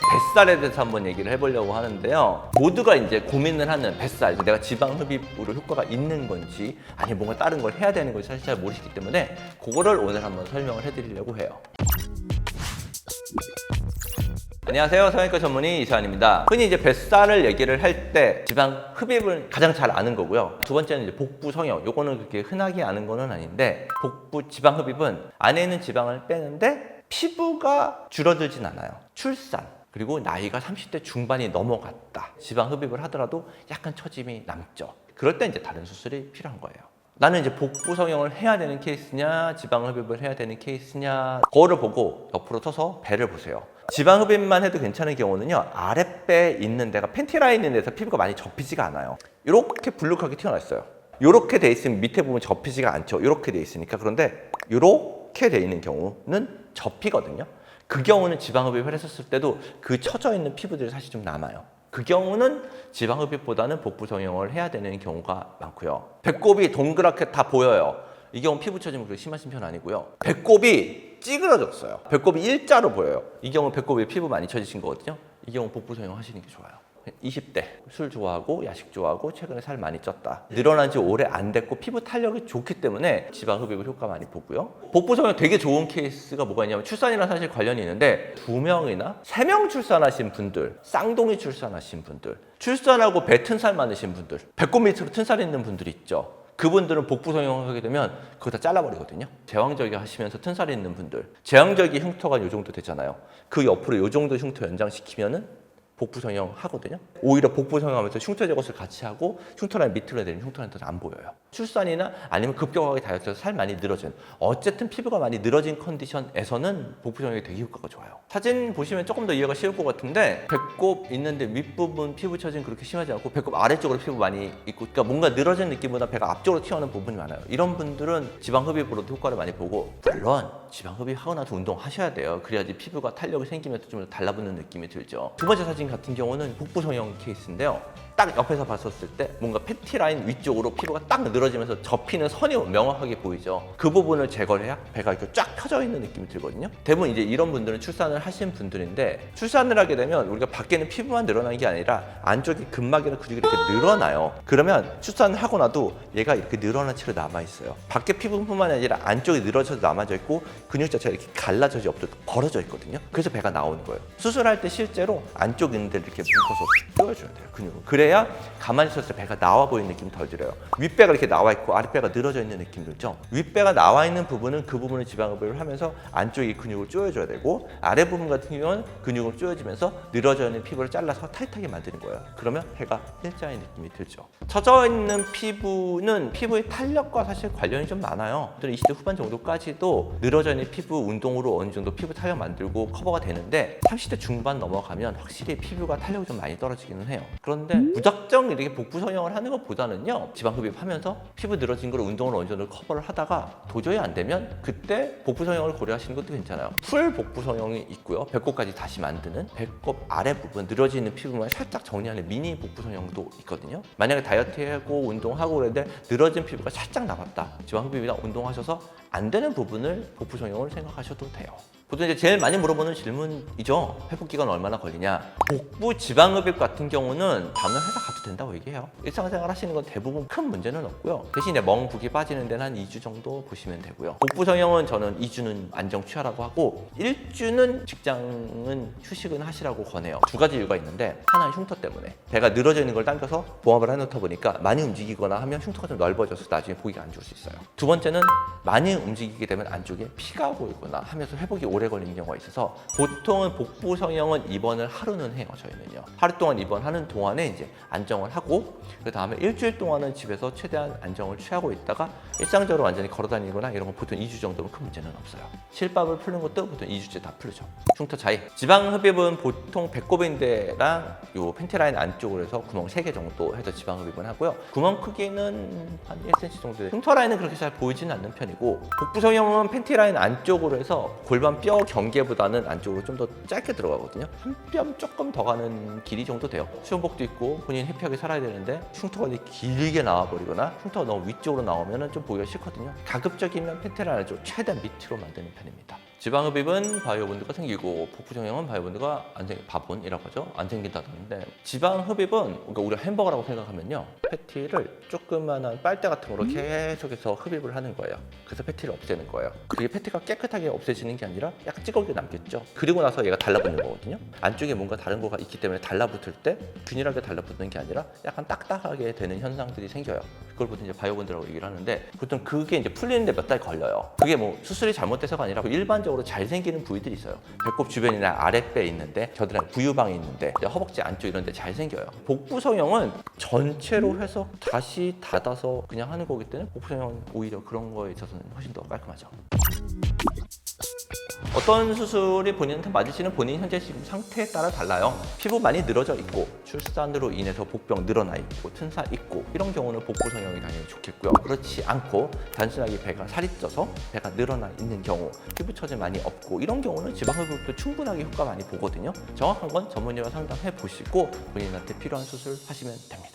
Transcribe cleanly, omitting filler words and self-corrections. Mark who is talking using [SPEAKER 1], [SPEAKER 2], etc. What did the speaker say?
[SPEAKER 1] 뱃살에 대해서 한번 얘기를 해보려고 하는데요. 모두가 이제 고민을 하는 뱃살, 내가 지방 흡입으로 효과가 있는 건지 아니면 뭔가 다른 걸 해야 되는 건지 사실 잘 모르시기 때문에 그거를 오늘 한번 설명을 해드리려고 해요. 안녕하세요. 성형외과 전문의 이서환입니다. 흔히 이제 뱃살을 얘기를 할 때 지방 흡입을 가장 잘 아는 거고요. 두 번째는 이제 복부 성형. 요거는 그렇게 흔하게 아는 거는 아닌데, 복부 지방 흡입은 안에 있는 지방을 빼는데 피부가 줄어들진 않아요. 출산 그리고 나이가 30대 중반이 넘어갔다, 지방 흡입을 하더라도 약간 처짐이 남죠. 그럴 때 이제 다른 수술이 필요한 거예요. 나는 이제 복부 성형을 해야 되는 케이스냐, 지방 흡입을 해야 되는 케이스냐, 거울을 보고 옆으로 서서 배를 보세요. 지방 흡입만 해도 괜찮은 경우는요, 아랫배에 있는 데가 팬티 라인 있는 데서 피부가 많이 접히지가 않아요. 이렇게 불룩하게 튀어나와 있어요. 이렇게 돼 있으면 밑에 부분 접히지가 않죠. 이렇게 돼 있으니까. 그런데 이렇게 돼 있는 경우는 접히거든요. 그 경우는 지방 흡입을 했었을 때도 그 처져 있는 피부들이 사실 좀 남아요. 그 경우는 지방 흡입보다는 복부 성형을 해야 되는 경우가 많고요. 배꼽이 동그랗게 다 보여요. 이 경우 피부 처짐이 그렇게 심하신 편 아니고요. 배꼽이 찌그러졌어요. 배꼽이 일자로 보여요. 이 경우 배꼽에 피부 많이 처지신 거거든요. 이 경우 복부 성형 하시는 게 좋아요. 20대 술 좋아하고 야식 좋아하고 최근에 살 많이 쪘다, 늘어난 지 오래 안 됐고 피부 탄력이 좋기 때문에 지방 흡입을 효과 많이 보고요. 복부 성형 되게 좋은 케이스가 뭐가 있냐면, 출산이랑 사실 관련이 있는데 2명이나 3명 출산하신 분들, 쌍둥이 출산하신 분들, 출산하고 배 튼살 많으신 분들, 배꼽 밑으로 튼살 있는 분들이 있죠. 그분들은 복부 성형을 하게 되면 그거 다 잘라버리거든요. 제왕절개 하시면서 튼살이 있는 분들, 제왕절개 흉터가 요 정도 되잖아요. 그 옆으로 요 정도 흉터 연장시키면은 복부 성형 하거든요. 오히려 복부 성형하면서 흉터 제거를 같이 하고 흉터라인 밑으로 내리는 흉터는 더 안 보여요. 출산이나 아니면 급격하게 다이어트해서 살 많이 늘어진, 어쨌든 피부가 많이 늘어진 컨디션에서는 복부 성형이 되게 효과가 좋아요. 사진 보시면 조금 더 이해가 쉬울 것 같은데, 배꼽 있는데 윗부분 피부 처짐 그렇게 심하지 않고 배꼽 아래쪽으로 피부 많이 있고, 그러니까 뭔가 늘어진 느낌보다 배가 앞쪽으로 튀어나오는 부분이 많아요. 이런 분들은 지방 흡입으로도 효과를 많이 보고, 물론 지방 흡입하고 나서 운동하셔야 돼요. 그래야지 피부가 탄력이 생기면서 좀 달라붙는 느낌이 들죠. 두 번째 사진 같은 경우는 복부 성형 케이스인데요. 딱 옆에서 봤었을 때 뭔가 팬티 라인 위쪽으로 피부가 딱 늘어지면서 접히는 선이 명확하게 보이죠. 그 부분을 제거를 해야 배가 이렇게 쫙 펴져 있는 느낌이 들거든요. 대부분 이제 이런 분들은 출산을 하신 분들인데, 출산을 하게 되면 우리가 밖에는 피부만 늘어나는 게 아니라 안쪽에 근막이나 근육이 이렇게 늘어나요. 그러면 출산을 하고 나도 얘가 이렇게 늘어난 채로 남아 있어요. 밖에 피부뿐만 아니라 안쪽에 늘어져서 남아져 있고 근육 자체가 이렇게 갈라져 없고 벌어져 있거든요. 그래서 배가 나오는 거예요. 수술할 때 실제로 안쪽 있는 데를 이렇게 묶어서 조여줘야 돼요, 근육을. 그래야 가만히 있었을 때 배가 나와 보이는 느낌이 덜 들어요. 윗배가 이렇게 나와 있고 아랫배가 늘어져 있는 느낌 들죠. 윗배가 나와 있는 부분은 그 부분을 지방 흡입을 하면서 안쪽에 근육을 조여줘야 되고, 아래 부분 같은 경우는 근육을 조여주면서 늘어져 있는 피부를 잘라서 타이트하게 만드는 거예요. 그러면 배가 일자인 느낌이 들죠. 처져 있는 피부는 피부의 탄력과 사실 관련이 좀 많아요. 20대 후반 정도까지도 늘어져 있는 피부 운동으로 어느 정도 피부 탄력 만들고 커버가 되는데, 30대 중반 넘어가면 확실히 피부가 탄력이 좀 많이 떨어지기는 해요. 그런데 무작정 이렇게 복부 성형을 하는 것보다는요, 지방 흡입하면서 피부 늘어진 걸 운동으로 어느 정도 커버를 하다가 도저히 안 되면 그때 복부 성형을 고려하시는 것도 괜찮아요. 풀 복부 성형이 있고요, 배꼽까지 다시 만드는, 배꼽 아래 부분 늘어지는 피부만 살짝 정리하는 미니 복부 성형도 있거든요. 만약에 다이어트하고 운동하고 그랬는데 늘어진 피부가 살짝 남았다, 지방 흡입이나 운동하셔서 안 되는 부분을 복부 성형을 생각하셔도 돼요. 보통 이제 제일 많이 물어보는 질문이죠. 회복 기간 얼마나 걸리냐. 복부 지방 흡입 같은 경우는 다음날 회사 가도 된다고 얘기해요. 일상생활 하시는 건 대부분 큰 문제는 없고요. 대신에 멍북이 빠지는 데는 한 2주 정도 보시면 되고요. 복부 성형은 저는 2주는 안정 취하라고 하고, 1주는 직장은 휴식은 하시라고 권해요. 두 가지 이유가 있는데, 하나는 흉터 때문에 배가 늘어져 있는 걸 당겨서 봉합을 해놓다 보니까 많이 움직이거나 하면 흉터가 좀 넓어져서 나중에 보기가 안 좋을 수 있어요. 두 번째는 많이 움직이게 되면 안쪽에 피가 보이거나 하면서 회복이 오래 걸리는 경우가 있어서, 보통은 복부 성형은 입원을 하루는 해요. 저희는요, 하루 동안 입원하는 동안에 이제 안정을 하고, 그 다음에 일주일 동안은 집에서 최대한 안정을 취하고 있다가 일상적으로 완전히 걸어다니거나 이런 건 보통 2주 정도면 큰 문제는 없어요. 실밥을 푸는 것도 보통 2주째 다 풀리죠. 흉터 차이. 지방 흡입은 보통 배꼽인대랑 요 팬티 라인 안쪽으로 해서 구멍 3개 정도 해서 지방 흡입을 하고요. 구멍 크기는 한 1cm 정도. 흉터 라인은 그렇게 잘 보이지는 않는 편이고, 복부 성형은 팬티 라인 안쪽으로 해서 골반 뼈 경계보다는 안쪽으로 좀 더 짧게 들어가거든요. 한 뼘 조금 더 가는 길이 정도 돼요. 수영복도 입고 본인 해피하게 살아야 되는데 흉터가 길게 나와버리거나 흉터가 너무 위쪽으로 나오면 좀 보기가 싫거든요. 가급적이면 팬티 라인을 좀 최대한 밑으로 만드는 편입니다. 지방흡입은 바이오본드가 생기고 복부 성형은 바이오본드가 바본이라고 하죠. 안 생긴다던데 지방흡입은 그러니까 우리가 햄버거라고 생각하면요. 패티를 조그만한 빨대 같은 거로 계속해서 흡입을 하는 거예요. 그래서 패티를 없애는 거예요. 그게 패티가 깨끗하게 없애지는 게 아니라 약간 찌꺼기가 남겠죠. 그리고 나서 얘가 달라붙는 거거든요. 안쪽에 뭔가 다른 거가 있기 때문에 달라붙을 때 균일하게 달라붙는 게 아니라 약간 딱딱하게 되는 현상들이 생겨요. 그걸 보통 이제 바이오본드라고 얘기를 하는데 보통 그게 이제 풀리는데 몇 달 걸려요. 그게 뭐 수술이 잘못돼서가 아니라 일반적으로 잘 생기는 부위들이 있어요. 배꼽 주변이나 아랫배에 있는데 겨드랑이 부유방에 있는데 허벅지 안쪽 이런 데 잘 생겨요. 복부 성형은 전체로 해서 다시 닫아서 그냥 하는 거기 때문에 복부 성형은 오히려 그런 거에 있어서는 훨씬 더 깔끔하죠. 어떤 수술이 본인한테 맞을지는 본인 현재 지금 상태에 따라 달라요. 피부 많이 늘어져 있고 출산으로 인해서 복병 늘어나 있고 튼사 있고 이런 경우는 복부 성형이 당연히 좋겠고요. 그렇지 않고 단순하게 배가 살이 쪄서 배가 늘어나 있는 경우 피부 처짐 많이 없고 이런 경우는 지방흡입도 충분하게 효과 많이 보거든요. 정확한 건 전문의와 상담해 보시고 본인한테 필요한 수술 하시면 됩니다.